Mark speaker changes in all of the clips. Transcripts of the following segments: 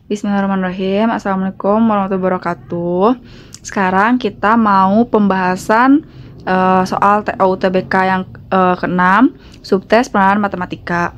Speaker 1: Bismillahirrahmanirrahim. Assalamualaikum warahmatullahi wabarakatuh. Sekarang kita mau pembahasan soal TOU/TBK yang ke-6, subtes pengenalan matematika.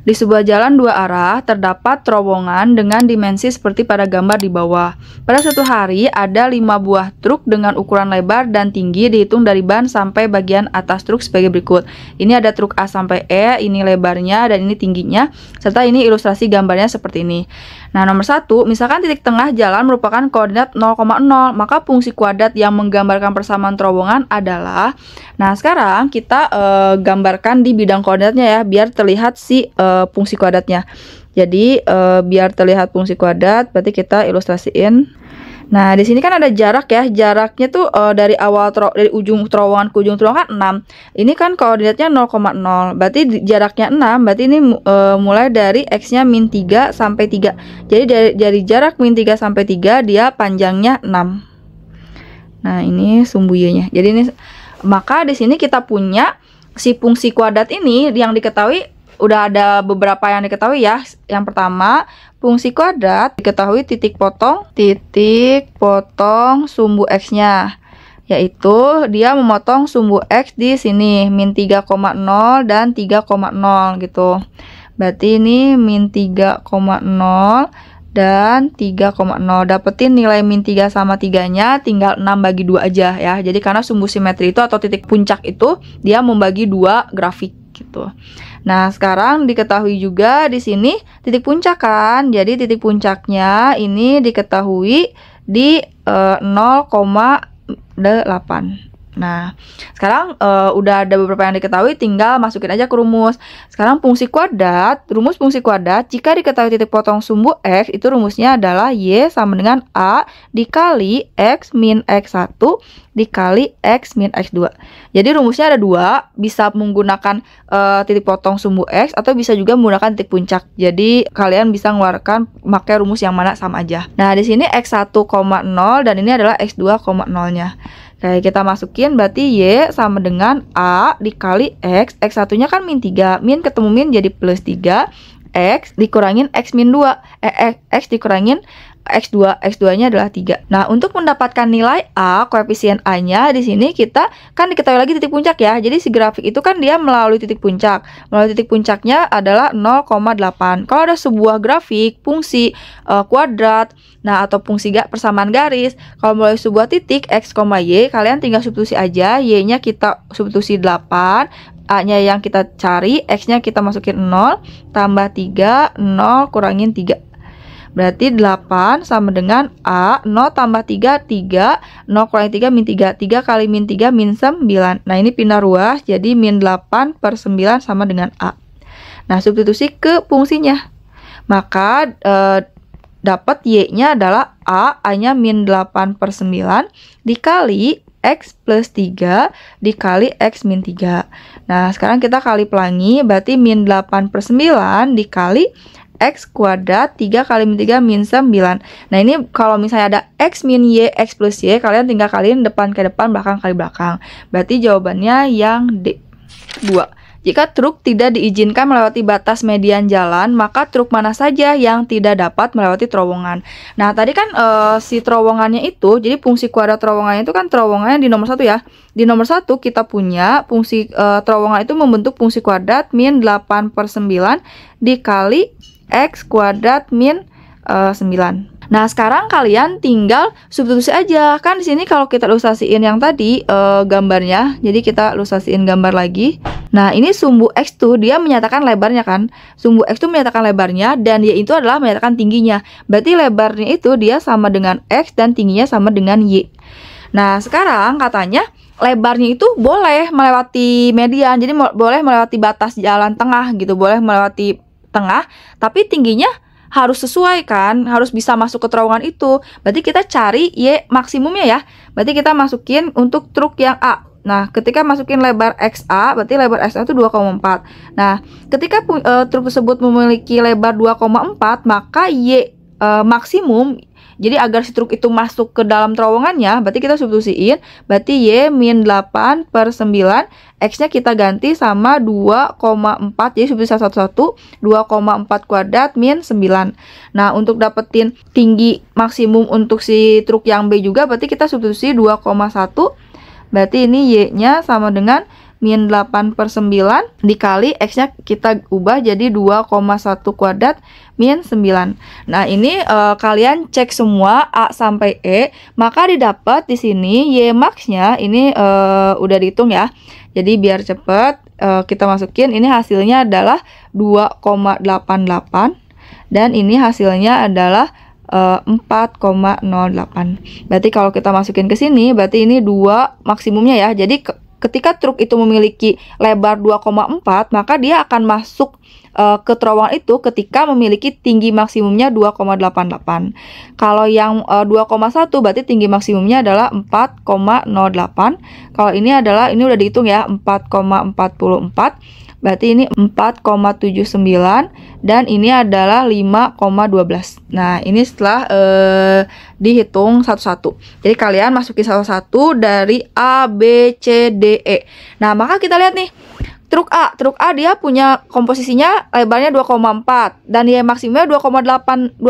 Speaker 1: Di sebuah jalan dua arah, terdapat terowongan dengan dimensi seperti pada gambar di bawah. Pada suatu hari, ada 5 buah truk dengan ukuran lebar dan tinggi dihitung dari ban sampai bagian atas truk sebagai berikut. Ini ada truk A sampai E, ini lebarnya dan ini tingginya, serta ini ilustrasi gambarnya seperti ini. Nah, nomor 1, misalkan titik tengah jalan merupakan koordinat 0,0, maka fungsi kuadrat yang menggambarkan persamaan terowongan adalah, nah sekarang kita gambarkan di bidang koordinatnya ya, biar terlihat si fungsi kuadratnya. Jadi biar terlihat fungsi kuadrat, berarti kita ilustrasiin. Nah, di sini kan ada jarak ya. Jaraknya tuh dari ujung terowongan ke ujung terowongan 6. Ini kan koordinatnya 0,0. Berarti jaraknya 6. Berarti ini mulai dari x-nya min 3 sampai 3. Jadi dari jarak min 3 sampai 3 dia panjangnya 6. Nah, ini sumbu y-nya. Jadi ini maka di sini kita punya si fungsi kuadrat ini yang diketahui. Udah ada beberapa yang diketahui ya. Yang pertama, fungsi kuadrat diketahui titik potong sumbu x-nya, yaitu dia memotong sumbu x di sini min 3,0 dan 3,0 gitu. Berarti ini min 3,0 dan 3,0. Dapetin nilai min 3 sama 3-nya tinggal 6 bagi 2 aja ya. Jadi karena sumbu simetri itu atau titik puncak itu dia membagi 2 grafik gitu. Nah, sekarang diketahui juga di sini titik puncak kan. Jadi titik puncaknya ini diketahui di 0,8. Nah, sekarang udah ada beberapa yang diketahui, tinggal masukin aja ke rumus. Sekarang fungsi kuadrat, rumus fungsi kuadrat, jika diketahui titik potong sumbu x, itu rumusnya adalah y sama dengan a dikali x min x1 dikali x min x2. Jadi rumusnya ada dua, bisa menggunakan titik potong sumbu x atau bisa juga menggunakan titik puncak. Jadi kalian bisa mengeluarkan pakai rumus yang mana sama aja. Nah, di sini x1,0 dan ini adalah x2,0-nya. Oke, kita masukin berarti y sama dengan a dikali x. X1-nya kan min 3. Min ketemu min jadi plus 3. X dikurangin x min 2. X dikurangin x2. X2-nya adalah 3. Nah, untuk mendapatkan nilai a, koefisien a-nya di sini kita kan diketahui lagi titik puncak ya. Jadi si grafik itu kan dia melalui titik puncak. Melalui titik puncaknya adalah 0,8. Kalau ada sebuah grafik fungsi kuadrat, nah atau fungsi persamaan garis, kalau melalui sebuah titik x, y, kalian tinggal substitusi aja. Y-nya kita substitusi 8, A-nya yang kita cari, X-nya kita masukin 0, tambah 3, 0 kurangin 3. Berarti 8 sama dengan A, 0 tambah 3, 3, 0 kurangin 3, min 3. 3 kali min 3, min 9. Nah, ini pindah ruas, jadi min 8/9 sama dengan A. Nah, substitusi ke fungsinya. Maka dapat y-nya adalah A-nya min 8/9 dikali x plus 3 dikali x min 3. Nah, sekarang kita kali pelangi, berarti min 8/9 dikali x kuadrat 3 kali min 3 min 9. Nah, ini kalau misalnya ada x min y, x plus y, kalian tinggal kaliin depan ke depan, belakang kali belakang. Berarti jawabannya yang D, 2. Jika truk tidak diizinkan melewati batas median jalan, maka truk mana saja yang tidak dapat melewati terowongan. Nah, tadi kan si terowongannya itu, jadi fungsi kuadrat terowongannya itu kan terowongannya di nomor 1 ya. Di nomor 1 kita punya fungsi terowongan itu membentuk fungsi kuadrat min 8/9 dikali x kuadrat min 9. Nah, sekarang kalian tinggal substitusi aja. Kan di sini kalau kita ilustrasiin yang tadi gambarnya, jadi kita ilustrasiin gambar lagi. Nah, ini sumbu x tuh dia menyatakan lebarnya kan. Sumbu x tuh menyatakan lebarnya dan y itu adalah menyatakan tingginya. Berarti lebarnya itu dia sama dengan x dan tingginya sama dengan y. Nah, sekarang katanya lebarnya itu boleh melewati median. Jadi boleh melewati batas jalan tengah gitu, boleh melewati tengah, tapi tingginya harus sesuai kan, harus bisa masuk ke terowongan itu. Berarti kita cari y maksimumnya ya. Berarti kita masukin untuk truk yang A. Nah, ketika masukin lebar XA, berarti lebar XA itu 2,4. Nah, ketika truk tersebut memiliki lebar 2,4, maka y maksimum Jadi agar si truk itu masuk ke dalam terowongannya, berarti kita substitusiin, berarti Y min 8 per 9, X-nya kita ganti sama 2,4, jadi substitusi satu-satu, 2,4 kuadrat min 9. Nah, untuk dapetin tinggi maksimum untuk si truk yang B juga, berarti kita substitusi 2,1, berarti ini Y-nya sama dengan min 8 per 9 dikali X-nya kita ubah jadi 2,1 kuadrat min 9. Nah, ini kalian cek semua A sampai E, maka didapat di sini Y max-nya ini udah dihitung ya. Jadi biar cepet kita masukin, ini hasilnya adalah 2,88 dan ini hasilnya adalah 4,08. Berarti kalau kita masukin ke sini, berarti ini 2 maksimumnya ya. Jadi ketika truk itu memiliki lebar 2,4, maka dia akan masuk ke terowongan itu ketika memiliki tinggi maksimumnya 2,88. Kalau yang 2,1 berarti tinggi maksimumnya adalah 4,08. Kalau ini adalah, ini udah dihitung ya, 4,44. Berarti ini 4,79 dan ini adalah 5,12. Nah, ini setelah dihitung satu-satu. Jadi kalian masukin satu-satu dari A, B, C, D, E. Nah, maka kita lihat nih. Truk A dia punya komposisinya lebarnya 2,4 dan Y maksimumnya 2,88.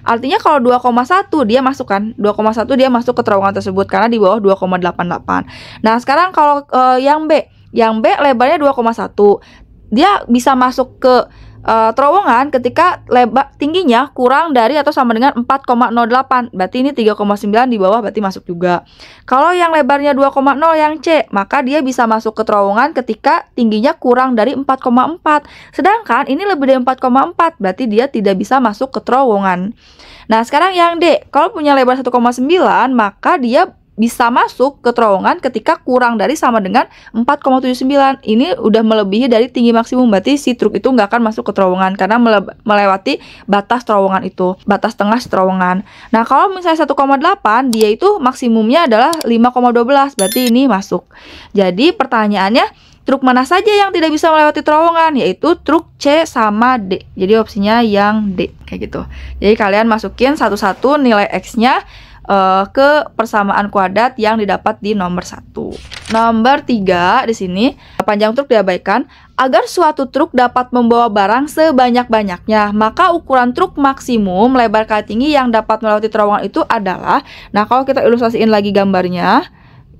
Speaker 1: Artinya kalau 2,1 dia masuk kan? 2,1 dia masuk ke terowongan tersebut karena di bawah 2,88. Nah, sekarang kalau yang B lebarnya 2,1. Dia bisa masuk ke terowongan ketika lebar tingginya kurang dari atau sama dengan 4,08. Berarti ini 3,9 di bawah, berarti masuk juga. Kalau yang lebarnya 2,0 yang C, maka dia bisa masuk ke terowongan ketika tingginya kurang dari 4,4. Sedangkan ini lebih dari 4,4, berarti dia tidak bisa masuk ke terowongan. Nah, sekarang yang D, kalau punya lebar 1,9, maka dia bisa masuk ke terowongan ketika kurang dari sama dengan 4,79. Ini udah melebihi dari tinggi maksimum, berarti si truk itu nggak akan masuk ke terowongan karena melewati batas terowongan itu, batas tengah terowongan. Nah, kalau misalnya 1,8 dia itu maksimumnya adalah 5,12, berarti ini masuk. Jadi pertanyaannya, truk mana saja yang tidak bisa melewati terowongan? Yaitu truk C sama D. Jadi opsinya yang D, kayak gitu. Jadi kalian masukin satu-satu nilai X-nya ke persamaan kuadrat yang didapat di nomor 1. Nomor 3 di sini, panjang truk diabaikan. Agar suatu truk dapat membawa barang sebanyak-banyaknya, maka ukuran truk maksimum lebar kali tinggi yang dapat melewati terowongan itu adalah, nah kalau kita ilustrasiin lagi gambarnya,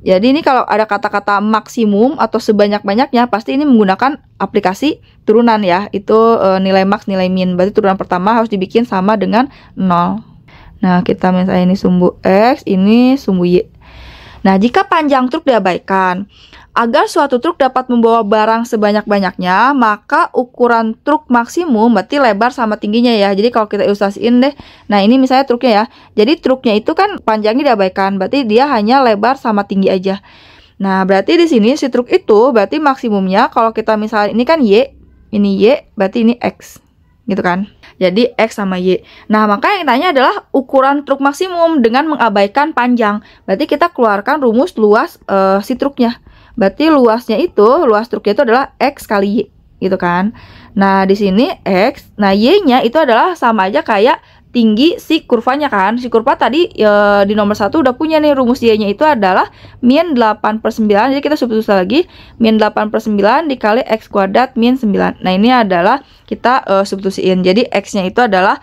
Speaker 1: jadi ini kalau ada kata-kata maksimum atau sebanyak-banyaknya, pasti ini menggunakan aplikasi turunan ya. Itu nilai max, nilai min. Berarti turunan pertama harus dibikin sama dengan 0. Nah, kita misalnya ini sumbu X, ini sumbu Y. Nah, jika panjang truk diabaikan, agar suatu truk dapat membawa barang sebanyak-banyaknya, maka ukuran truk maksimum berarti lebar sama tingginya ya. Jadi kalau kita ilustrasiin deh. Nah, ini misalnya truknya ya. Jadi truknya itu kan panjangnya diabaikan, berarti dia hanya lebar sama tinggi aja. Nah, berarti di sini si truk itu berarti maksimumnya kalau kita misalnya ini kan Y, ini Y, berarti ini X. Gitu kan. Jadi X sama Y. Nah, maka yang ditanya adalah ukuran truk maksimum dengan mengabaikan panjang. Berarti kita keluarkan rumus luas si truknya. Berarti luas truknya itu adalah X kali Y, gitu kan. Nah, di sini X, nah Y-nya itu adalah sama aja kayak tinggi si kurvanya kan. Si kurva tadi di nomor 1 udah punya nih rumus Y-nya itu adalah min 8 per 9. Jadi kita substitusi lagi, min 8 per 9 dikali X kuadrat min 9. Nah, ini adalah kita substitusiin. Jadi X-nya itu adalah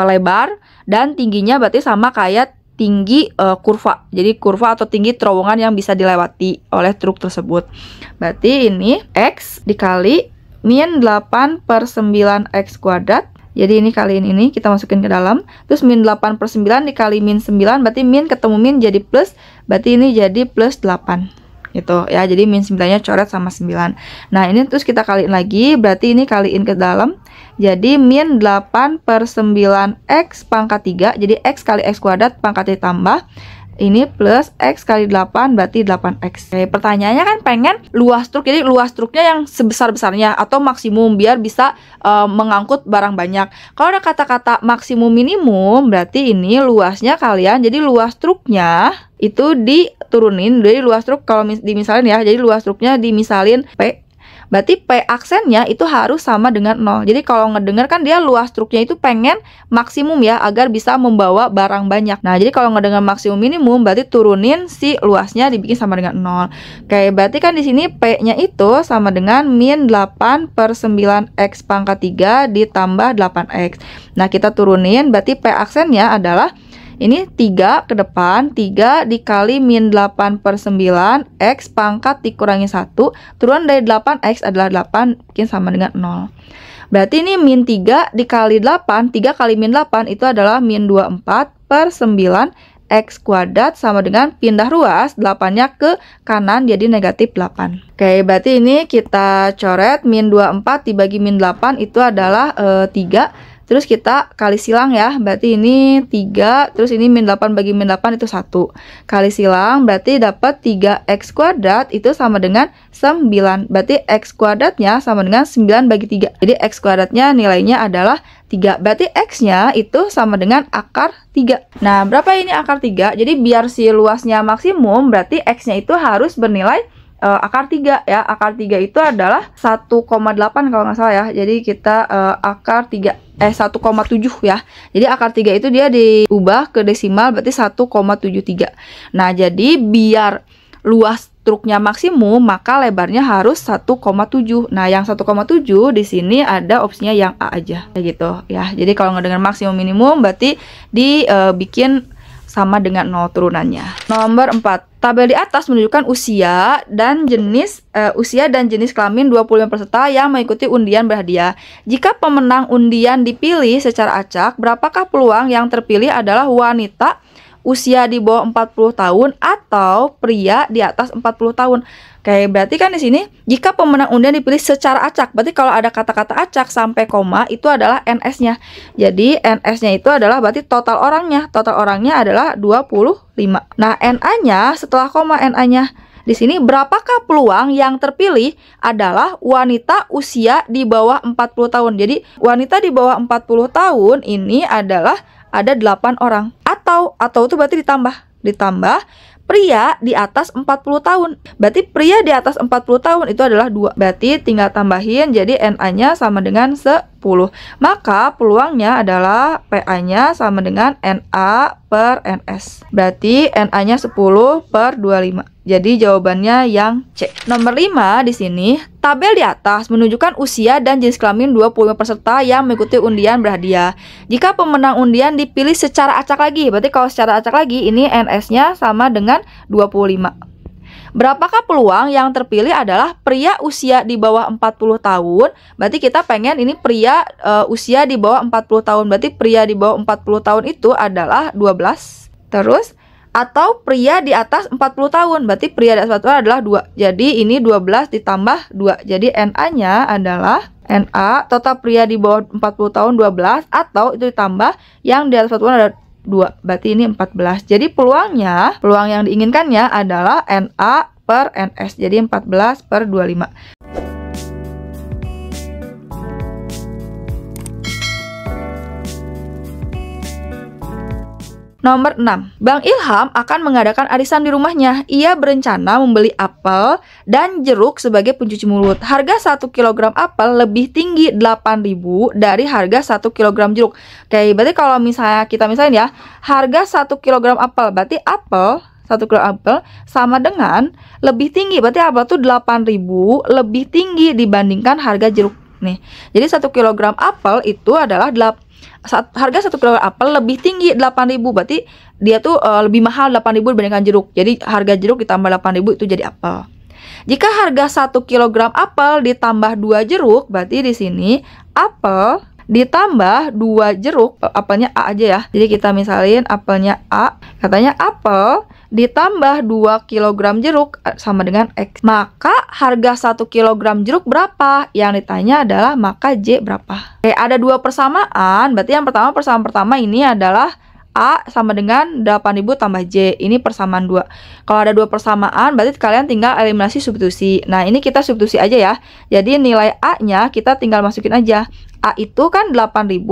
Speaker 1: lebar dan tingginya berarti sama kayak tinggi kurva. Jadi kurva atau tinggi terowongan yang bisa dilewati oleh truk tersebut. Berarti ini X dikali min 8 per 9 X kuadrat. Jadi ini kaliin ini, kita masukin ke dalam. Terus min 8 per 9 dikali min 9, berarti min ketemu min jadi plus. Berarti ini jadi plus 8. Gitu ya, jadi min 9-nya coret sama 9. Nah, ini terus kita kaliin lagi, berarti ini kaliin ke dalam. Jadi min 8 per 9X pangkat 3. Jadi X kali X kuadrat pangkat ditambah. Ini plus X kali 8 berarti 8X. Oke, pertanyaannya kan pengen luas truk, jadi luas truknya yang sebesar-besarnya atau maksimum biar bisa mengangkut barang banyak. Kalau ada kata-kata maksimum minimum, berarti ini luasnya kalian, jadi luas truknya itu diturunin. Jadi luas truk kalau dimisalin ya, jadi luas truknya dimisalin P, berarti P aksennya itu harus sama dengan 0. Jadi kalau ngedenger kan dia luas truknya itu pengen maksimum ya, agar bisa membawa barang banyak. Nah, jadi kalau ngedenger maksimum minimum berarti turunin si luasnya dibikin sama dengan 0. Oke, berarti kan di sini P-nya itu sama dengan min 8 per 9x pangkat 3 ditambah 8x. Nah, kita turunin berarti P aksennya adalah ini 3 ke depan, 3 dikali min 8 per 9 X pangkat dikurangi 1. Turun dari 8X adalah 8, bikin sama dengan 0. Berarti ini min 3 dikali 8, 3 kali min 8 itu adalah min 24 per 9 X kuadrat sama dengan pindah ruas 8-nya ke kanan jadi negatif 8. Oke, berarti ini kita coret min 24 dibagi min 8 itu adalah 3. Terus kita kali silang ya, berarti ini 3, terus ini min 8 bagi min 8 itu 1. Kali silang berarti dapat 3x kuadrat itu sama dengan 9. Berarti x kuadratnya sama dengan 9 bagi 3. Jadi x kuadratnya nilainya adalah 3. Berarti x-nya itu sama dengan akar 3. Nah, berapa ini akar 3? Jadi biar si luasnya maksimum, berarti x-nya itu harus bernilai akar 3 ya. Akar 3 itu adalah 1,8 kalau nggak salah ya. Jadi kita akar 3 1,7 ya. Jadi akar 3 itu dia diubah ke desimal berarti 1,73. Nah, jadi biar luas truknya maksimum maka lebarnya harus 1,7. Nah, yang 1,7 di sini ada opsinya yang A aja kayak gitu ya. Jadi kalau ngedengar maksimum minimum berarti dibikin sama dengan 0 turunannya. Nomor 4. Tabel di atas menunjukkan usia dan jenis kelamin 25 peserta yang mengikuti undian berhadiah. Jika pemenang undian dipilih secara acak, berapakah peluang yang terpilih adalah wanita usia di bawah 40 tahun atau pria di atas 40 tahun? Oke, berarti kan di sini jika pemenang undian dipilih secara acak, berarti kalau ada kata-kata acak sampai koma itu adalah NS-nya. Jadi NS-nya itu adalah berarti total orangnya. Total orangnya adalah 25. Nah, NA-nya setelah koma NA-nya di sini berapakah peluang yang terpilih adalah wanita usia di bawah 40 tahun. Jadi wanita di bawah 40 tahun ini adalah ada 8 orang. Atau itu berarti ditambah pria di atas 40 tahun. Berarti pria di atas 40 tahun itu adalah 2. Berarti tinggal tambahin jadi NA-nya sama dengan 10. Maka peluangnya adalah PA-nya sama dengan NA per NS. Berarti NA-nya 10 per 25. Jadi jawabannya yang C. Nomor 5 di sini, tabel di atas menunjukkan usia dan jenis kelamin 25 peserta yang mengikuti undian berhadiah. Jika pemenang undian dipilih secara acak lagi, berarti kalau secara acak lagi ini NS-nya sama dengan 25. Berapakah peluang yang terpilih adalah pria usia di bawah 40 tahun. Berarti kita pengen ini pria usia di bawah 40 tahun. Berarti pria di bawah 40 tahun itu adalah 12. Terus atau pria di atas 40 tahun. Berarti pria di atas 40 tahun adalah 2. Jadi ini 12 ditambah 2. Jadi NA-nya adalah NA total pria di bawah 40 tahun 12 atau itu ditambah yang di atas 40 tahun ada 2. Berarti ini 14. Jadi peluang yang diinginkannya adalah NA per NS. Jadi 14 per 25. Nomor 6. Bang Ilham akan mengadakan arisan di rumahnya. Ia berencana membeli apel dan jeruk sebagai pencuci mulut. Harga 1 kg apel lebih tinggi 8.000 dari harga 1 kg jeruk. Oke, berarti kalau misalnya kita misalnya ya, harga 1 kg apel, berarti apel 1 kg apel sama dengan lebih tinggi. Berarti apel tuh 8.000 lebih tinggi dibandingkan harga jeruk nih. Jadi 1 kg apel itu adalah harga 1 kg apel lebih tinggi 8.000, berarti dia tuh lebih mahal 8.000 dibandingkan jeruk. Jadi harga jeruk ditambah 8.000 itu jadi apel. Jika harga 1 kg apel ditambah 2 jeruk, berarti di sini apel ditambah 2 jeruk, apelnya A aja ya. Jadi kita misalin apelnya A, katanya apel ditambah 2 kg jeruk sama dengan X. Maka harga 1 kg jeruk berapa? Yang ditanya adalah maka J berapa? Oke, ada 2 persamaan. Berarti yang persamaan pertama ini adalah A sama dengan 8.000 tambah J. Ini persamaan 2. Kalau ada 2 persamaan, berarti kalian tinggal eliminasi substitusi. Nah, ini kita substitusi aja ya. Jadi nilai A-nya kita tinggal masukin aja. A itu kan 8.000.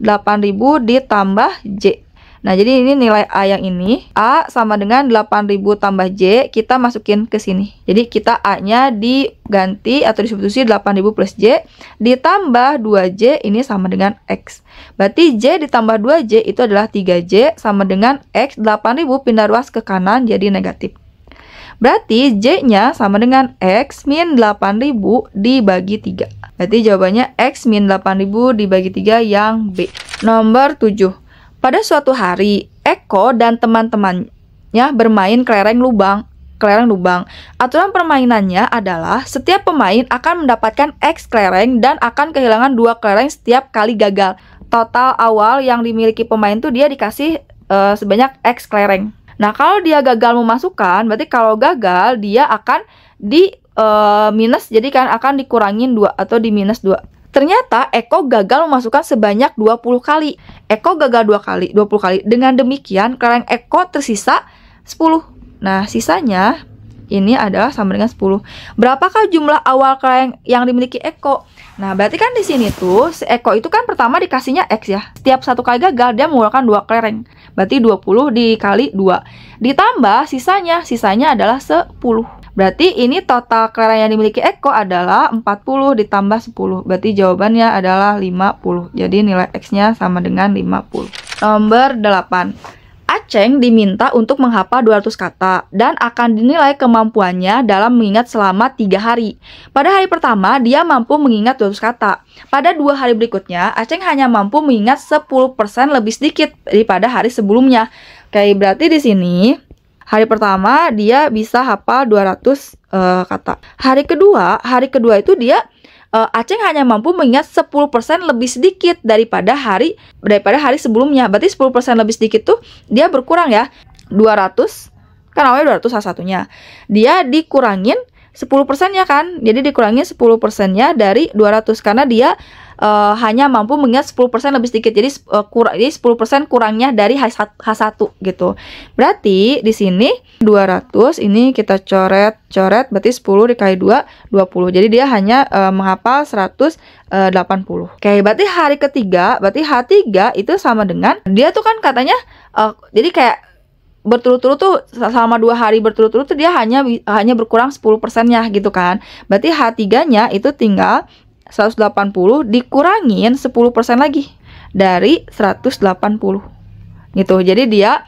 Speaker 1: 8.000 ditambah J. Nah, jadi ini nilai A yang ini. A sama dengan 8.000 tambah J, kita masukin ke sini. Jadi kita A-nya diganti atau disubstitusi 8.000 plus J, ditambah 2J, ini sama dengan X. Berarti J ditambah 2J itu adalah 3J, sama dengan X, 8.000 pindah ruas ke kanan jadi negatif. Berarti J-nya sama dengan X min 8.000 dibagi 3. Berarti jawabannya X min 8.000 dibagi 3 yang B. Nomor 7. Pada suatu hari, Eko dan teman-temannya bermain kelereng lubang. Aturan permainannya adalah setiap pemain akan mendapatkan X kelereng dan akan kehilangan 2 kelereng setiap kali gagal. Total awal yang dimiliki pemain tuh dia dikasih sebanyak X kelereng. Nah, kalau dia gagal memasukkan, berarti kalau gagal dia akan di minus, jadi kan akan dikurangin 2 atau di minus 2. Ternyata Eko gagal memasukkan sebanyak 20 kali. Eko gagal 20 kali. Dengan demikian, kelereng Eko tersisa 10. Nah, sisanya ini adalah sama dengan 10. Berapakah jumlah awal kelereng yang dimiliki Eko? Nah, berarti kan di sini tuh, si Eko itu kan pertama dikasihnya X ya. Setiap satu kali gagal, dia mengeluarkan 2 kelereng. Berarti 20 dikali 2. Ditambah sisanya adalah 10. Berarti ini total kelereng yang dimiliki Eko adalah 40 ditambah 10. Berarti jawabannya adalah 50. Jadi nilai X-nya sama dengan 50. Nomor 8. Aceng diminta untuk menghafal 200 kata dan akan dinilai kemampuannya dalam mengingat selama 3 hari. Pada hari pertama, dia mampu mengingat 200 kata. Pada 2 hari berikutnya, Aceng hanya mampu mengingat 10% lebih sedikit daripada hari sebelumnya. Oke, berarti di sini hari pertama dia bisa hafal 200 kata. Hari kedua itu dia Aceng hanya mampu mengingat 10% lebih sedikit daripada hari sebelumnya. Berarti 10% lebih sedikit tuh dia berkurang ya. 200 kan awalnya 200 salah satunya. Dia dikurangin 10%-nya kan. Jadi dikurangin 10%-nya dari 200 karena dia hanya mampu mengingat 10% lebih sedikit. Jadi 10% kurangnya dari H1 gitu. Berarti di sini 200 ini kita coret berarti 10 dikali 2 20. Jadi dia hanya menghafal 180. Oke, berarti hari ketiga, berarti H3 itu sama dengan dia tuh kan katanya jadi kayak berturut-turut tuh selama 2 hari berturut-turut tuh dia hanya berkurang 10%-nya gitu kan. Berarti H3-nya itu tinggal 180 dikurangin 10% lagi dari 180 gitu. Jadi dia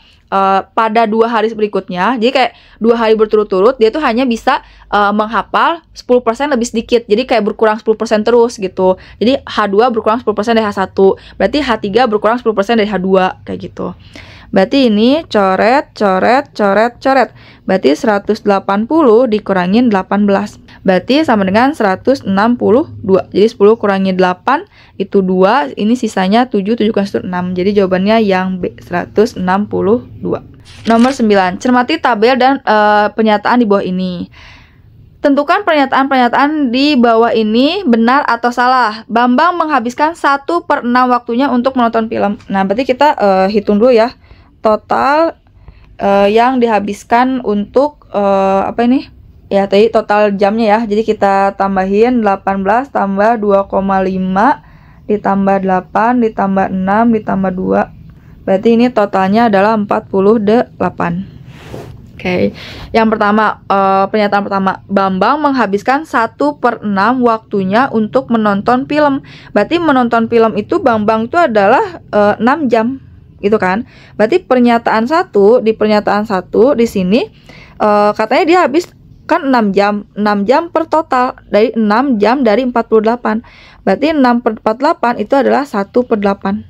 Speaker 1: pada 2 hari berikutnya, jadi kayak 2 hari berturut-turut dia tuh hanya bisa menghafal 10% lebih sedikit. Jadi kayak berkurang 10% terus gitu. Jadi H2 berkurang 10% dari H1. Berarti H3 berkurang 10% dari H2 kayak gitu. Berarti ini coret. Berarti 180 dikurangin 18. Berarti sama dengan 162. Jadi 10 kurangi 8 itu 2. Ini sisanya 7 kurang 1 6. Jadi jawabannya yang B, 162. Nomor 9. Cermati tabel dan pernyataan di bawah ini. Tentukan pernyataan-pernyataan di bawah ini benar atau salah. Bambang menghabiskan 1/6 waktunya untuk menonton film. Nah, berarti kita hitung dulu ya. Total yang dihabiskan untuk apa ini? Ya, tadi total jamnya ya. Jadi kita tambahin 18 tambah 2,5 ditambah 8 ditambah 6 ditambah 2. Berarti ini totalnya adalah 48. Oke. Yang pertama, pernyataan pertama, Bambang menghabiskan 1/6 waktunya untuk menonton film. Berarti menonton film itu Bambang itu adalah 6 jam. Gitu kan. Berarti pernyataan 1 di sini katanya dia habis kan 6 jam per total dari 6 jam dari 48. Berarti 6/48 itu adalah 1/8.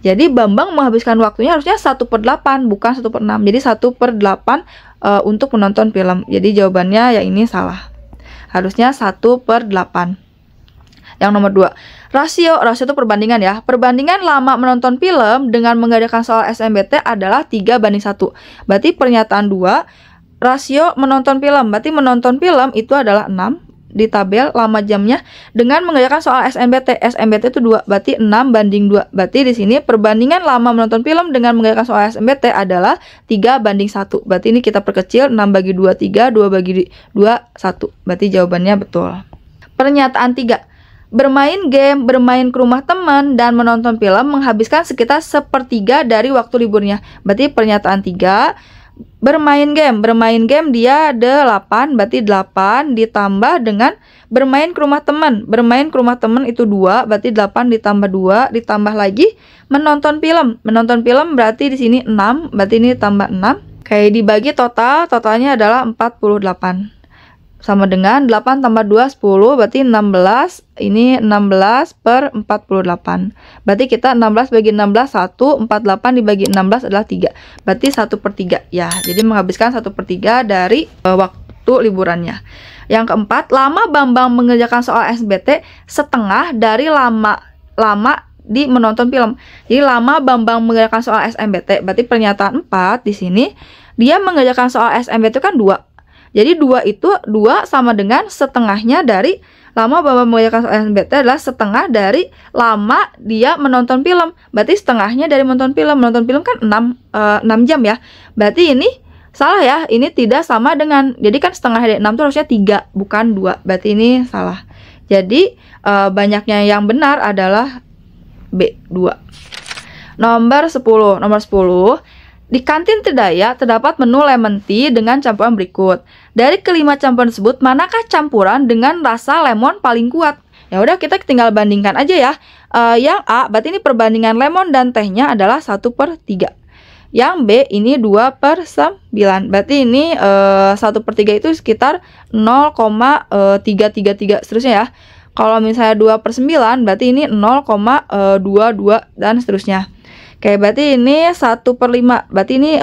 Speaker 1: Jadi Bambang menghabiskan waktunya harusnya 1/8 bukan 1/6. Jadi 1/8 untuk menonton film. Jadi jawabannya yang ini salah. Harusnya 1/8. Yang nomor 2, rasio itu perbandingan ya. Perbandingan lama menonton film dengan mengadakan soal SNMPTN adalah 3:1. Berarti pernyataan 2, rasio menonton film. Berarti menonton film itu adalah 6 di tabel lama jamnya dengan mengerjakan soal SNMPTN. SNMPTN itu 2, berarti 6/2. Berarti di sini perbandingan lama menonton film dengan mengerjakan soal SNMPTN adalah 3:1. Berarti ini kita perkecil 6/2 3, 2/2 1. Berarti jawabannya betul. Pernyataan 3. Bermain game, bermain ke rumah teman, dan menonton film menghabiskan sekitar 1/3 dari waktu liburnya. Berarti pernyataan 3. Bermain game dia 8, berarti 8 ditambah dengan bermain ke rumah teman. Bermain ke rumah teman itu 2, berarti 8 ditambah 2, ditambah lagi menonton film. Menonton film berarti di sini 6, berarti ini tambah 6. Oke, dibagi totalnya adalah 48. Sama dengan 8 tambah 2, 10, berarti 16. Ini 16 per 48. Berarti kita 16 bagi 16, 1. 48 dibagi 16 adalah 3. Berarti 1/3. Ya, jadi menghabiskan 1/3 dari waktu liburannya. Yang keempat, lama Bambang mengerjakan soal SBT setengah dari lama di menonton film. Jadi lama Bambang mengerjakan soal SMBT, berarti pernyataan 4 di sini. Dia mengerjakan soal SMBT itu kan 2. Jadi 2 sama dengan setengahnya dari lama Bambang mengerjakan soal SMBT adalah setengah dari lama dia menonton film. Berarti setengahnya dari menonton film. Menonton film kan 6 jam ya. Berarti ini salah ya. Ini tidak sama dengan, jadi kan setengah dari 6 itu harusnya 3 bukan 2. Berarti ini salah. Jadi banyaknya yang benar adalah B, 2. Nomor 10. Di kantin Tridaya terdapat menu lemon tea dengan campuran berikut. Dari kelima campuran tersebut, manakah campuran dengan rasa lemon paling kuat? Ya udah, kita tinggal bandingkan aja ya. Yang A, berarti ini perbandingan lemon dan tehnya adalah 1/3. Yang B, ini 2/9. Berarti ini 1/3 itu sekitar 0,333 seterusnya ya. Kalau misalnya 2/9, berarti ini 0,22 dan seterusnya. Oke, berarti ini 1/5. Berarti ini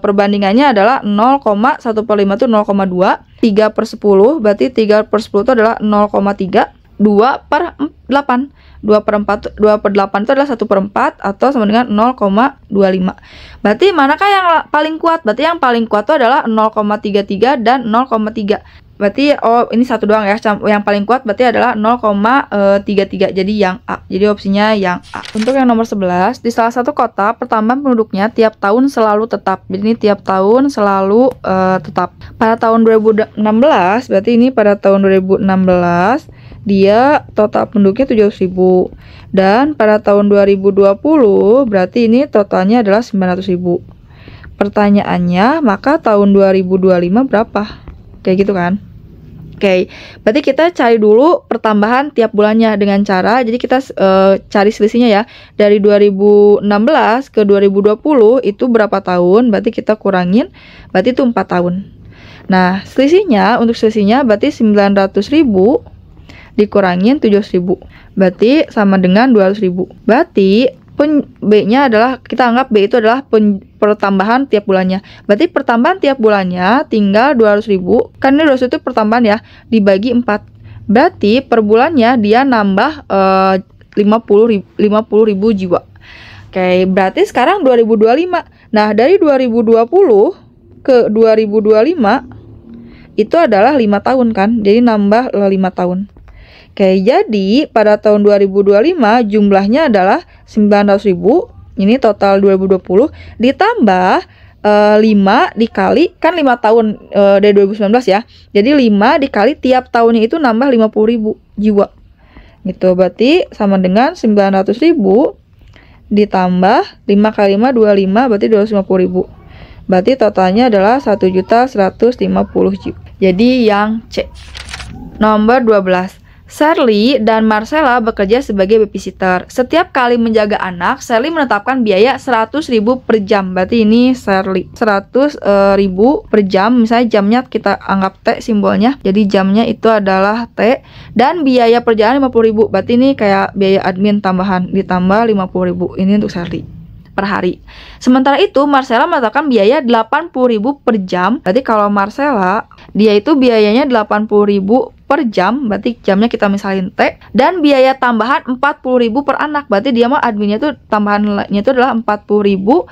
Speaker 1: perbandingannya adalah 0,1/5 itu 0,2. 3/10, berarti 3/10 itu adalah 0,3. 2/8. 2/8 itu adalah 1/4 atau sama dengan 0,25. Berarti manakah yang paling kuat? Berarti yang paling kuat itu adalah 0,33 dan 0,3. Berarti ini satu doang ya. Yang paling kuat berarti adalah 0,33. Jadi yang A. Jadi opsinya yang A. Untuk yang nomor 11, di salah satu kota pertambahan penduduknya tiap tahun selalu tetap. Jadi ini tiap tahun selalu tetap. Pada tahun 2016, berarti ini pada tahun 2016 dia total penduduknya 700.000. Dan pada tahun 2020 berarti ini totalnya adalah 900.000. Pertanyaannya, maka tahun 2025 berapa? Kayak gitu kan? Oke, berarti kita cari dulu pertambahan tiap bulannya dengan cara, jadi kita cari selisihnya ya. Dari 2016 ke 2020 itu berapa tahun? Berarti kita kurangin, berarti itu 4 tahun. Nah, untuk selisihnya berarti 900.000 dikurangin 700.000. Berarti sama dengan 200.000. Berarti B-nya adalah, kita anggap B itu adalah pertambahan tiap bulannya. Berarti pertambahan tiap bulannya tinggal 200.000. Karena 200 itu pertambahan ya, dibagi 4. Berarti per bulannya dia nambah 50.000 jiwa. Oke, berarti sekarang 2025. Nah, dari 2020 ke 2025 itu adalah 5 tahun kan. Jadi nambah 5 tahun. Oke, jadi pada tahun 2025 jumlahnya adalah 900.000. Ini total 2020 ditambah 5 dikali, kan 5 tahun dari 2019 ya. Jadi 5 dikali tiap tahunnya itu nambah 50.000 jiwa. Gitu, berarti sama dengan 900.000 ditambah 5 kali 5, 25, berarti 250.000. Berarti totalnya adalah 1.150.000 jiwa. Jadi yang C. Nomor 12. Sherly dan Marcella bekerja sebagai babysitter. Setiap kali menjaga anak, Sherly menetapkan biaya 100.000 per jam. Berarti ini Sherly 100.000 per jam. Misalnya jamnya kita anggap T simbolnya. Jadi jamnya itu adalah T. Dan biaya perjalanan 50.000. Berarti ini kayak biaya admin tambahan ditambah 50.000. Ini untuk Sherly per hari. Sementara itu Marcella menetapkan biaya 80.000 per jam. Berarti kalau Marcella dia itu biayanya 80.000 per jam, berarti jamnya kita misalin T, dan biaya tambahan 40.000 per anak. Berarti dia mah adminnya tuh tambahannya itu adalah 40.000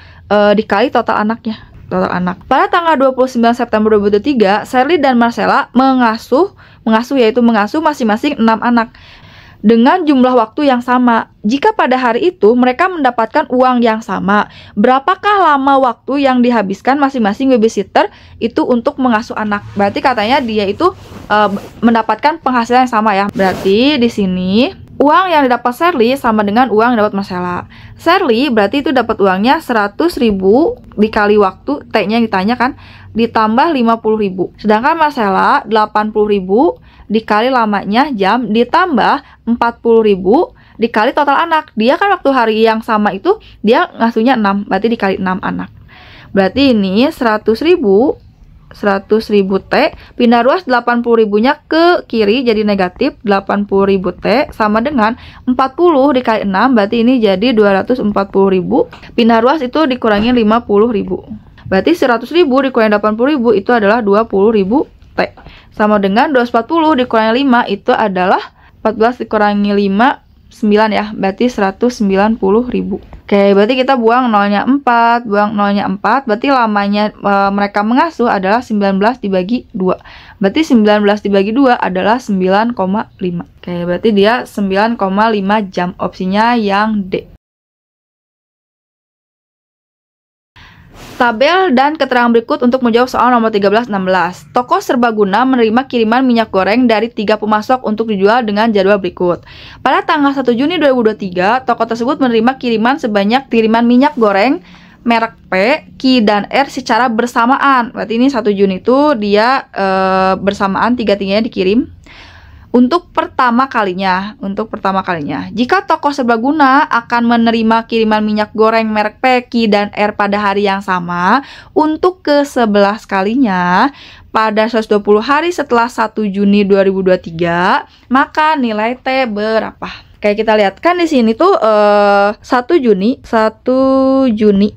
Speaker 1: dikali total anaknya. Total anak. Pada tanggal 29 September 2023, Sherly dan Marcella mengasuh masing-masing 6 anak. dengan jumlah waktu yang sama. Jika pada hari itu mereka mendapatkan uang yang sama, berapakah lama waktu yang dihabiskan masing-masing babysitter itu untuk mengasuh anak? Berarti katanya dia itu mendapatkan penghasilan yang sama ya. Berarti di sini uang yang didapat Shirley sama dengan uang yang dapat Marcella. Shirley berarti itu dapat uangnya 100.000 dikali waktu T-nya yang ditanya kan, ditambah 50.000. Sedangkan Marcella 80.000 dikali lamanya jam ditambah 40.000 dikali total anak. Dia kan waktu hari yang sama itu dia ngasuhnya 6, berarti dikali 6 anak. Berarti ini 100.000 T, pindah ruas 80.000-nya ke kiri jadi negatif 80.000 T sama dengan 40 dikali 6, berarti ini jadi 240.000. Pindah ruas itu dikurangi 50.000. Berarti 100.000 dikurangi 80.000 itu adalah 20.000 T. Sama dengan 240 dikurangi 5 itu adalah 14 dikurangi 5 9 ya, berarti 190.000. Oke, berarti kita buang nolnya 4, berarti lamanya mereka mengasuh adalah 19 dibagi 2. Berarti 19 dibagi 2 adalah 9,5. Oke, berarti dia 9,5 jam. Opsinya yang D. Tabel dan keterangan berikut untuk menjawab soal nomor 13-16. Toko serbaguna menerima kiriman minyak goreng dari 3 pemasok untuk dijual dengan jadwal berikut. Pada tanggal 1 Juni 2023, toko tersebut menerima kiriman minyak goreng merek P, Q, dan R secara bersamaan. Berarti ini 1 Juni itu dia bersamaan tiga-tiganya dikirim. Untuk pertama kalinya, jika toko serbaguna akan menerima kiriman minyak goreng merek P, Q, dan R pada hari yang sama, untuk ke-11 kalinya, pada 120 hari setelah 1 Juni 2023, maka nilai T berapa? Kayak kita lihat kan di sini tuh 1 Juni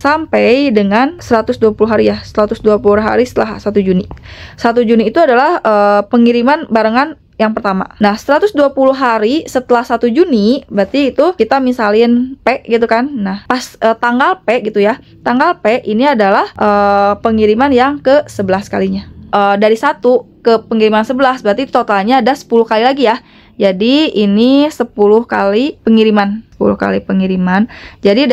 Speaker 1: sampai dengan 120 hari ya. 120 hari setelah 1 Juni. 1 Juni itu adalah pengiriman barengan yang pertama. Nah, 120 hari setelah 1 Juni, berarti itu kita misalin P gitu kan. Nah, pas tanggal P gitu ya. Tanggal P ini adalah pengiriman yang ke-11 kalinya. Dari 1 ke pengiriman 11, berarti totalnya ada 10 kali lagi ya. Jadi ini 10 kali pengiriman. Jadi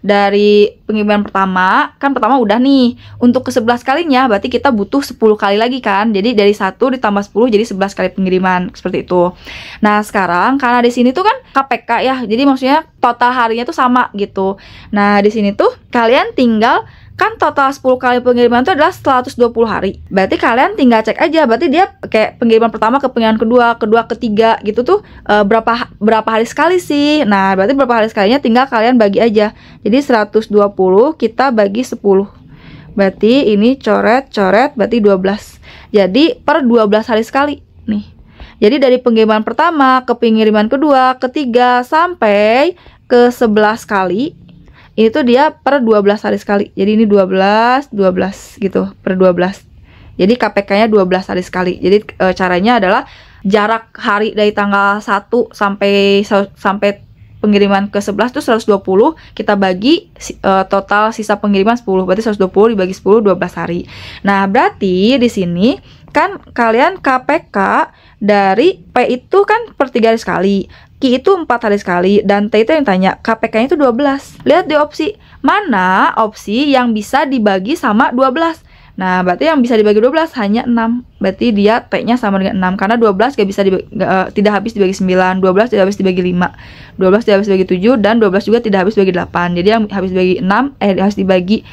Speaker 1: dari pengiriman pertama, kan pertama udah nih. Untuk ke-11 kalinya berarti kita butuh 10 kali lagi kan. Jadi dari 1 ditambah 10 jadi 11 kali pengiriman, seperti itu. Nah, sekarang karena di sini tuh kan KPK ya. Jadi maksudnya total harinya tuh sama gitu. Nah, di sini tuh kalian tinggal, kan total 10 kali pengiriman itu adalah 120 hari. Berarti kalian tinggal cek aja, berarti dia kayak pengiriman pertama ke pengiriman kedua, ketiga gitu tuh berapa hari sekali sih. Nah, berarti berapa hari sekalinya tinggal kalian bagi aja. Jadi 120 kita bagi 10. Berarti ini coret, berarti 12. Jadi per 12 hari sekali nih. Jadi dari pengiriman pertama ke pengiriman kedua, ketiga sampai ke 11 kali. Ini tuh dia per 12 hari sekali. Jadi ini 12 gitu, per 12. Jadi KPK-nya 12 hari sekali. Jadi caranya adalah jarak hari dari tanggal 1 sampai pengiriman ke-11 itu 120, kita bagi total sisa pengiriman 10. Berarti 120 dibagi 10, 12 hari. Nah, berarti di sini kan kalian KPK dari P itu kan per 3 hari sekali, Q itu 4 hari sekali, dan T itu yang tanya KPK-nya itu 12. Lihat di opsi, mana opsi yang bisa dibagi sama 12. Nah, berarti yang bisa dibagi 12 hanya 6. Berarti dia T-nya sama dengan 6, karena 12 tidak habis dibagi 9, 12 tidak habis dibagi 5, 12 tidak habis dibagi 7, dan 12 juga tidak habis dibagi 8. Jadi yang habis dibagi 6, harus dibagi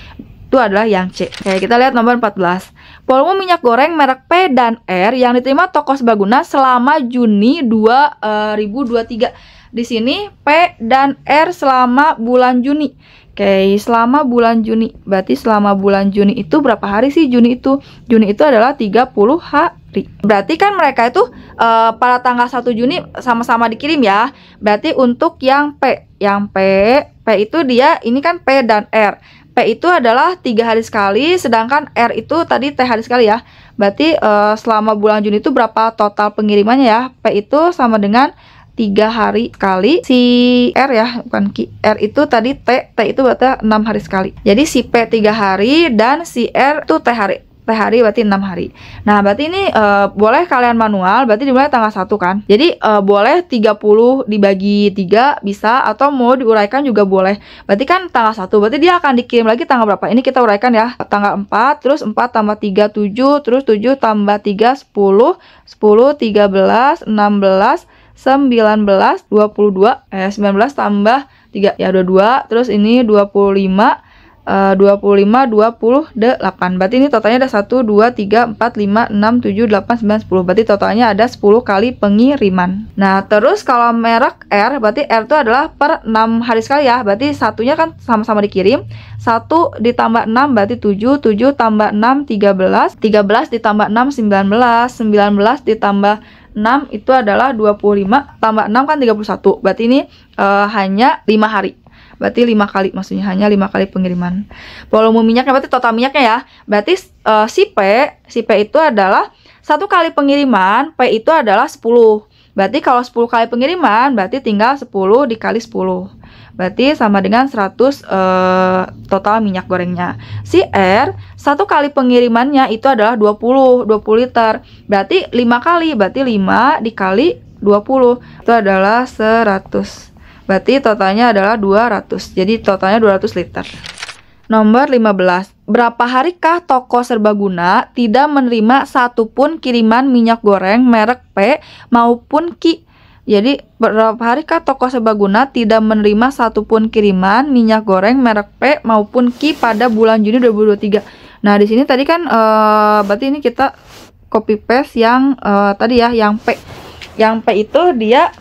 Speaker 1: itu adalah yang C. Oke, kita lihat nomor 14. Volume minyak goreng merek P dan R yang diterima toko serbaguna selama Juni 2023. Di sini P dan R selama bulan Juni. Oke, selama bulan Juni. Berarti selama bulan Juni itu berapa hari sih Juni itu? Juni itu adalah 30 hari. Berarti kan mereka itu pada tanggal 1 Juni sama-sama dikirim ya. Berarti untuk yang P itu dia ini kan P dan R. P itu adalah 3 hari sekali, sedangkan R itu tadi T hari sekali ya. Berarti selama bulan Juni itu berapa total pengirimannya ya? P itu sama dengan 3 hari kali si R ya, bukan Q. R itu tadi T itu berarti 6 hari sekali. Jadi si P 3 hari dan si R itu T hari. T hari berarti 6 hari. Nah, berarti ini boleh kalian manual, berarti dimulai tanggal 1 kan. Jadi boleh 30 dibagi 3 bisa, atau mau diuraikan juga boleh. Berarti kan tanggal 1, berarti dia akan dikirim lagi tanggal berapa? Ini kita uraikan ya. Tanggal 4, terus 4 tambah 3 7, terus 7 tambah 3 10, 10 13 16 19 22, 19 tambah 3 ya 22, terus ini 25 28. Berarti ini totalnya ada 1 2 3 4 5 6 7 8 9 10. Berarti totalnya ada 10 kali pengiriman. Nah, terus kalau merek R, berarti R itu adalah per 6 hari sekali ya. Berarti satunya kan sama-sama dikirim. 1 ditambah 6 berarti 7, 7 tambah 6 13, 13 ditambah 6 19, 19 ditambah 6 itu adalah 25, tambah 6 kan 31. Berarti ini hanya 5 hari. Berarti 5 kali, maksudnya hanya 5 kali pengiriman. Volume minyaknya berarti total minyaknya ya. Berarti si P itu adalah 1 kali pengiriman, P itu adalah 10. Berarti kalau 10 kali pengiriman, berarti tinggal 10 dikali 10. Berarti sama dengan 100 total minyak gorengnya. Si R, 1 kali pengirimannya itu adalah 20 liter. Berarti 5 kali, berarti 5 dikali 20. Itu adalah 100. Berarti totalnya adalah 200. Jadi totalnya 200 liter. Nomor 15. Berapa harikah toko serbaguna tidak menerima satupun kiriman minyak goreng merek P maupun Q? Jadi berapa harikah toko serbaguna tidak menerima satupun kiriman minyak goreng merek P maupun Q pada bulan Juni 2023? Nah, di sini tadi kan berarti ini kita copy paste yang tadi ya, yang P. Yang P itu dia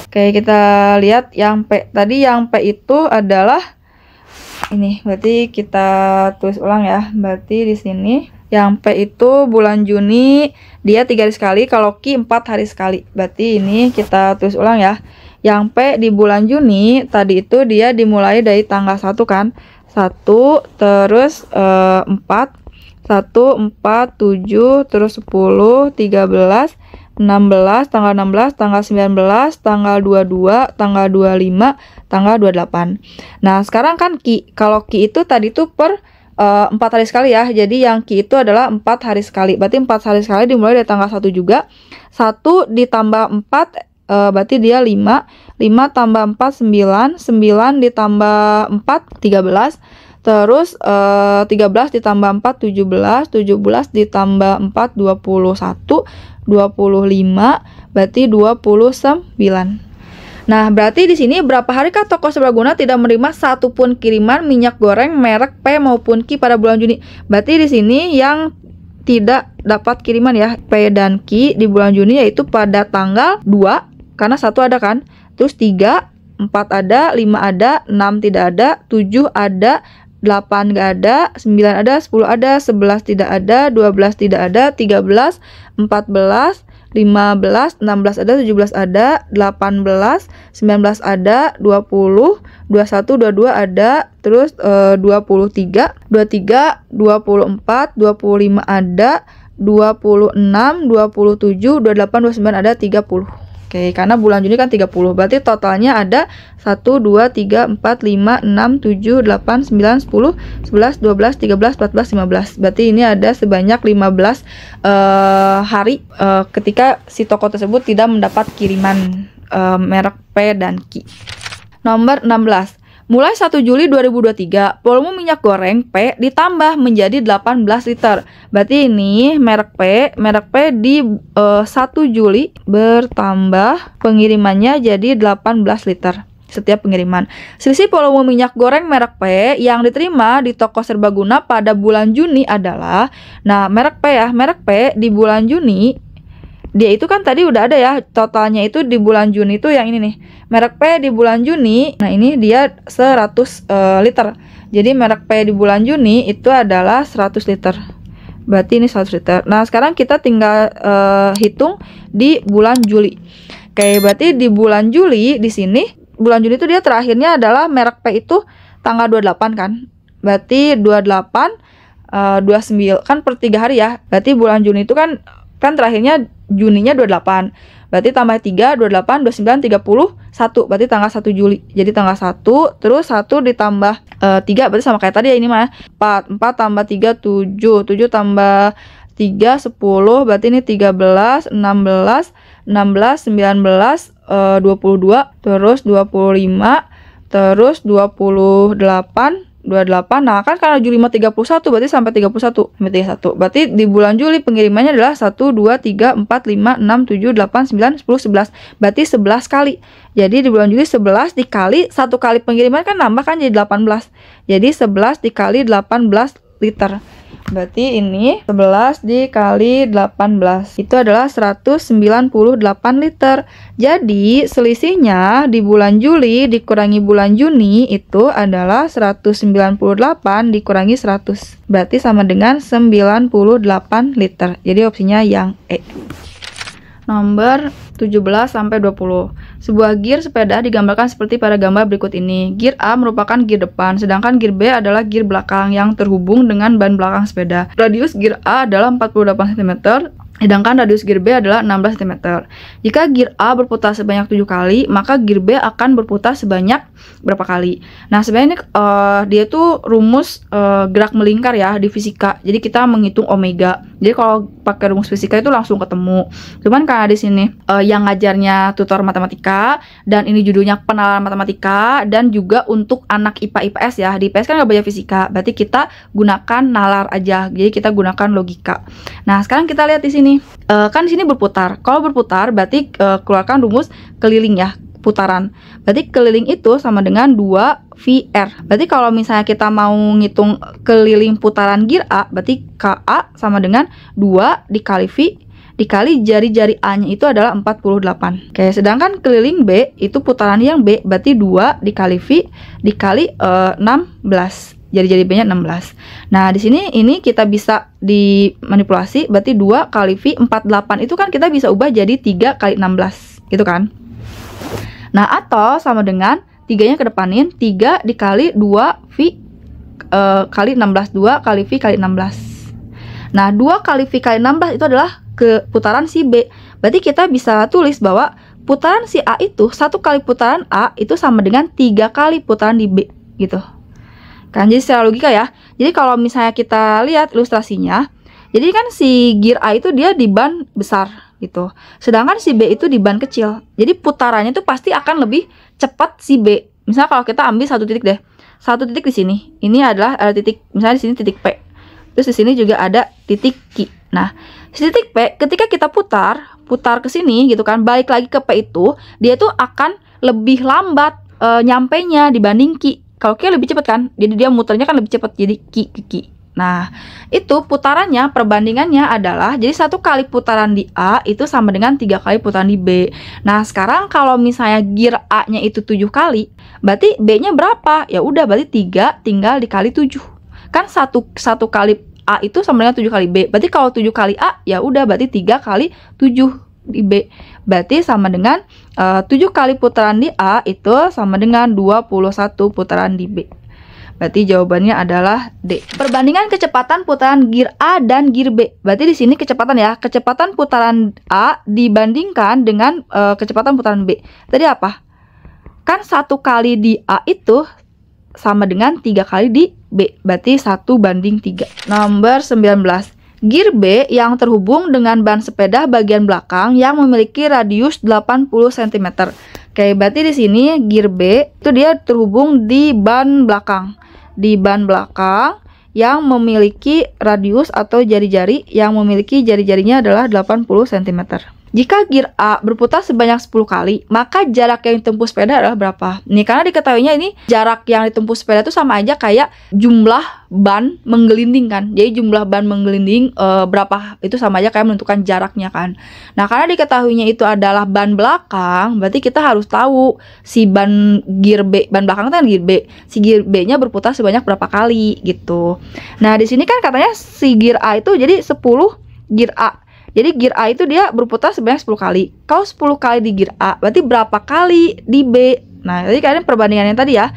Speaker 1: kayak kita lihat yang P tadi, yang P itu adalah ini. Berarti kita tulis ulang ya. Berarti di sini yang P itu bulan Juni dia 3 hari sekali, kalau Q 4 hari sekali. Berarti ini kita tulis ulang ya. Yang P di bulan Juni tadi itu dia dimulai dari tanggal 1 kan. 1 terus 4 1 4 7 terus 10 13 16, tanggal 16, tanggal 19, tanggal 22, tanggal 25, tanggal 28. Nah, sekarang kan Q. Kalau Q itu tadi tuh per 4 hari sekali ya. Jadi yang Q itu adalah 4 hari sekali. Berarti 4 hari sekali dimulai dari tanggal 1 juga. 1 ditambah 4 berarti dia 5. 5 tambah 4 9. 9 ditambah 4 13. Terus 13 ditambah 4 17. 17 ditambah 4 21. 25 berarti 29. Nah, berarti di sini berapa harikah toko serbaguna tidak menerima satupun kiriman minyak goreng merek P maupun Q pada bulan Juni? Berarti di sini yang tidak dapat kiriman ya, P dan Q di bulan Juni yaitu pada tanggal 2 karena 1 ada kan. Terus 3, 4 ada, 5 ada, 6 tidak ada, 7 ada, 8 nggak ada, 9 ada, 10 ada, 11 tidak ada, 12 tidak ada, 13, 14, 15, 16 ada, 17 ada, 18, 19 ada, 20, 21, 22 ada, terus 23, 23, 24, 25 ada, 26, 27, 28, 29 ada, 30. Oke, karena bulan Juni kan 30. Berarti totalnya ada 1 2 3 4 5 6 7 8 9 10 11 12 13 14 15. Berarti ini ada sebanyak 15 hari ketika si toko tersebut tidak mendapat kiriman merek P dan Q. Nomor 16. Mulai 1 Juli 2023, volume minyak goreng P ditambah menjadi 18 liter. Berarti ini merek P di 1 Juli bertambah pengirimannya jadi 18 liter setiap pengiriman. Selisih volume minyak goreng merek P yang diterima di toko serbaguna pada bulan Juni adalah, nah merek P ya, merek P di bulan Juni dia itu kan tadi udah ada ya, totalnya itu di bulan Juni itu yang ini nih. Merek P di bulan Juni, nah ini dia 100 liter. Jadi merek P di bulan Juni itu adalah 100 liter. Berarti ini 100 liter. Nah, sekarang kita tinggal hitung di bulan Juli. Oke, berarti di bulan Juli di sini, bulan Juli itu dia terakhirnya adalah merek P itu tanggal 28 kan. Berarti 28 29 kan per 3 hari ya. Berarti bulan Juni itu kan terakhirnya Juninya 28. Berarti tambah 3, 28, 29, 31. Berarti tanggal 1 Juli. Jadi tanggal 1, terus 1 ditambah 3, berarti sama kayak tadi ya ini mah. 4 tambah 3, 7. 7 tambah 3, 10. Berarti ini 13, 16, 19, 22, terus 25, terus 28. Nah kan karena Juli 31 berarti sampai 31. Berarti di bulan Juli pengirimannya adalah 1, 2, 3, 4, 5, 6, 7, 8, 9, 10, 11. Berarti 11 kali. Jadi di bulan Juli 11 dikali 1 kali pengiriman kan nambah kan jadi 18. Jadi 11 dikali 18 liter. Berarti ini 11 dikali 18 itu adalah 198 liter. Jadi selisihnya di bulan Juli dikurangi bulan Juni itu adalah 198 dikurangi 100. Berarti sama dengan 98 liter. Jadi opsinya yang E. Nomor 17 sampai 20. Sebuah gear sepeda digambarkan seperti pada gambar berikut ini. Gear A merupakan gear depan, sedangkan gear B adalah gear belakang yang terhubung dengan ban belakang sepeda. Radius gear A adalah 48 cm, sedangkan radius gear B adalah 16 cm. Jika gear A berputar sebanyak 7 kali, maka gear B akan berputar sebanyak berapa kali? Nah, sebenarnya ini dia tuh rumus gerak melingkar ya di fisika. Jadi kita menghitung omega. Jadi kalau pakai rumus fisika itu langsung ketemu. Cuman karena di sini yang ngajarnya tutor matematika dan ini judulnya penalaran matematika dan juga untuk anak IPA IPS ya. Di IPS kan nggak belajar fisika. Berarti kita gunakan nalar aja. Jadi kita gunakan logika. Nah, sekarang kita lihat di sini. Kan di sini berputar. Kalau berputar berarti keluarkan rumus keliling ya, putaran. Berarti keliling itu sama dengan 2VR. Berarti kalau misalnya kita mau ngitung keliling putaran gear A, berarti KA sama dengan 2 dikali V dikali jari-jari A-nya itu adalah 48. Oke, sedangkan keliling B itu putaran yang B, berarti 2 dikali V dikali 16. Jari-jari B-nya 16. Nah, di sini ini kita bisa dimanipulasi, berarti 2 kali V 48 itu kan kita bisa ubah jadi 3 kali 16, gitu kan? Nah, atau sama dengan 3-nya kedepanin, 3 dikali 2 V kali 16, 2 kali V kali 16. Nah, 2 kali V kali 16 itu adalah ke putaran si B. Berarti kita bisa tulis bahwa putaran si A itu 1 kali putaran A itu sama dengan 3 kali putaran di B, gitu. Kan jadi secara logika ya. Jadi kalau misalnya kita lihat ilustrasinya, jadi kan si gear A itu dia di ban besar gitu. Sedangkan si B itu di ban kecil. Jadi putarannya itu pasti akan lebih cepat si B. Misalnya kalau kita ambil satu titik deh. Satu titik di sini. Ini adalah titik, misalnya di sini titik P. Terus di sini juga ada titik Q. Nah, si titik P ketika kita putar ke sini gitu kan, balik lagi ke P itu, dia tuh akan lebih lambat nyampenya dibanding Q. Kalau Q lebih cepat kan, jadi dia muternya kan lebih cepat, jadi Q ke Q. Nah, itu putarannya, perbandingannya adalah, jadi 1 kali putaran di A itu sama dengan 3 kali putaran di B. Nah, sekarang kalau misalnya gear A-nya itu 7 kali, berarti B-nya berapa? Ya udah, berarti 3 tinggal dikali 7. Kan 1 kali A itu sama dengan 7 kali B. Berarti kalau 7 kali A, ya udah berarti 3 kali 7 di B. Berarti sama dengan 7 kali putaran di A itu sama dengan 21 putaran di B. Berarti jawabannya adalah D. Perbandingan kecepatan putaran gear A dan gear B. Berarti di sini kecepatan ya, kecepatan putaran A dibandingkan dengan kecepatan putaran B. Tadi apa? Kan 1 kali di A itu sama dengan 3 kali di B. Berarti 1:3. Nomor 19. Gear B yang terhubung dengan ban sepeda bagian belakang yang memiliki radius 80 cm. Oke, berarti di sini gear B itu dia terhubung di ban belakang. Di ban belakang yang memiliki radius atau jari-jari yang memiliki jari-jarinya adalah 80 cm. Jika gear A berputar sebanyak 10 kali, maka jarak yang ditempuh sepeda adalah berapa? Nih, karena diketahuinya ini jarak yang ditempuh sepeda itu sama aja kayak jumlah ban menggelinding kan. Jadi jumlah ban menggelinding berapa itu sama aja kayak menentukan jaraknya kan. Nah, karena diketahuinya itu adalah ban belakang, berarti kita harus tahu si ban gear B, ban belakang itu kan gear B. Si gear B-nya berputar sebanyak berapa kali gitu. Nah, di sini kan katanya si gear A itu jadi 10 gear A. Jadi gear A itu dia berputar sebanyak 10 kali. Kalau 10 kali di gear A, berarti berapa kali di B? Nah, jadi kalian perbandingannya tadi ya.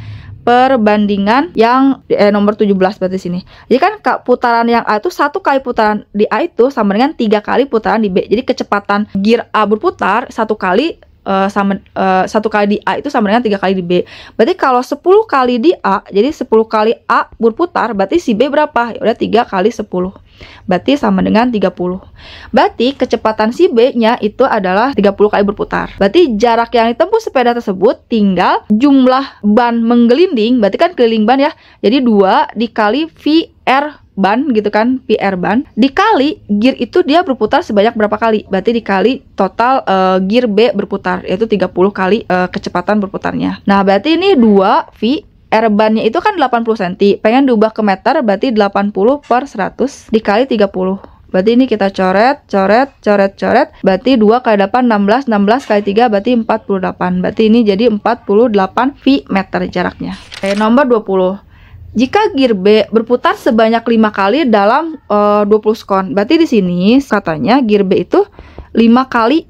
Speaker 1: perbandingan yang nomor 17 berarti sini. Jadi kan putaran yang A itu satu kali putaran di A itu sama dengan 3 kali putaran di B. Jadi kecepatan gear A berputar satu kali satu kali di A itu sama dengan 3 kali di B. Berarti kalau 10 kali di A, jadi 10 kali A berputar, berarti si B berapa? Ya udah 3 kali 10. Berarti sama dengan 30. Berarti kecepatan si B-nya itu adalah 30 kali berputar. Berarti jarak yang ditempuh sepeda tersebut tinggal jumlah ban menggelinding, berarti kan keliling ban ya. Jadi 2 dikali VR ban gitu kan, PR ban dikali gear itu dia berputar sebanyak berapa kali, berarti dikali total gear B berputar, yaitu 30 kali kecepatan berputarnya. Nah berarti ini 2 V R bannya itu kan 80 cm, pengen diubah ke meter, berarti 80 per 100 dikali 30. Berarti ini kita coret, berarti 2 kali 8, 16, 16 kali 3, berarti 48. Berarti ini jadi 48 V meter jaraknya. Oke, nomor 20. Jika gear B berputar sebanyak 5 kali dalam 20 sekon. Berarti di sini katanya gear B itu 5 kali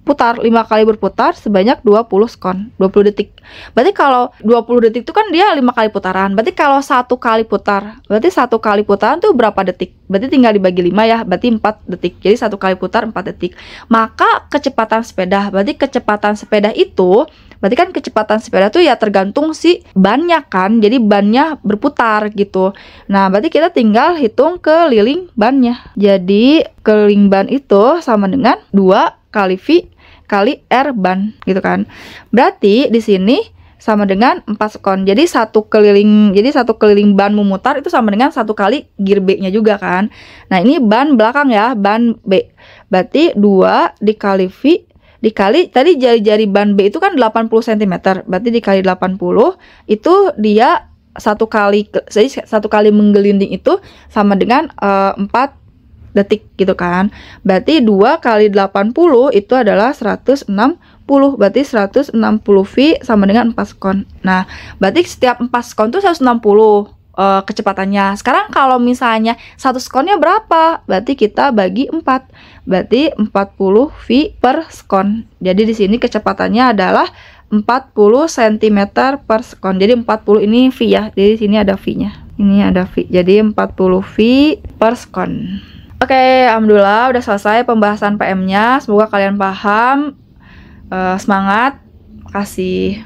Speaker 1: berputar sebanyak 20 sekon, 20 detik. Berarti kalau 20 detik itu kan dia 5 kali putaran. Berarti kalau 1 kali putar, berarti 1 kali putaran tuh berapa detik? Berarti tinggal dibagi 5 ya, berarti 4 detik. Jadi 1 kali putar 4 detik. Maka kecepatan sepeda, berarti kecepatan sepeda itu, berarti kan kecepatan sepeda tuh ya tergantung si bannya kan. Jadi bannya berputar gitu. Nah, berarti kita tinggal hitung keliling bannya. Jadi keliling ban itu sama dengan 2 kali V kali R ban gitu kan. Berarti di sini sama dengan 4 sekon. Jadi satu keliling ban memutar itu sama dengan 1 kali gear B-nya juga kan. Nah, ini ban belakang ya, ban B. Berarti 2 dikali V dikali tadi jari-jari ban B itu kan 80 cm. Berarti dikali 80 itu dia satu kali menggelinding itu sama dengan 4 detik gitu kan. Berarti 2 kali 80 itu adalah 160. Berarti 160 V sama dengan 4 sekon. Nah, berarti setiap 4 sekon itu 160 kecepatannya. Sekarang kalau misalnya 1 sekonnya berapa? Berarti kita bagi 4. Berarti 40 V per sekon. Jadi di sini kecepatannya adalah 40 cm per sekon. Jadi 40 ini V ya. Jadi sini ada V-nya. Ini ada V. Jadi 40 V per sekon. Oke, alhamdulillah udah selesai pembahasan PM-nya. Semoga kalian paham. Semangat. Makasih.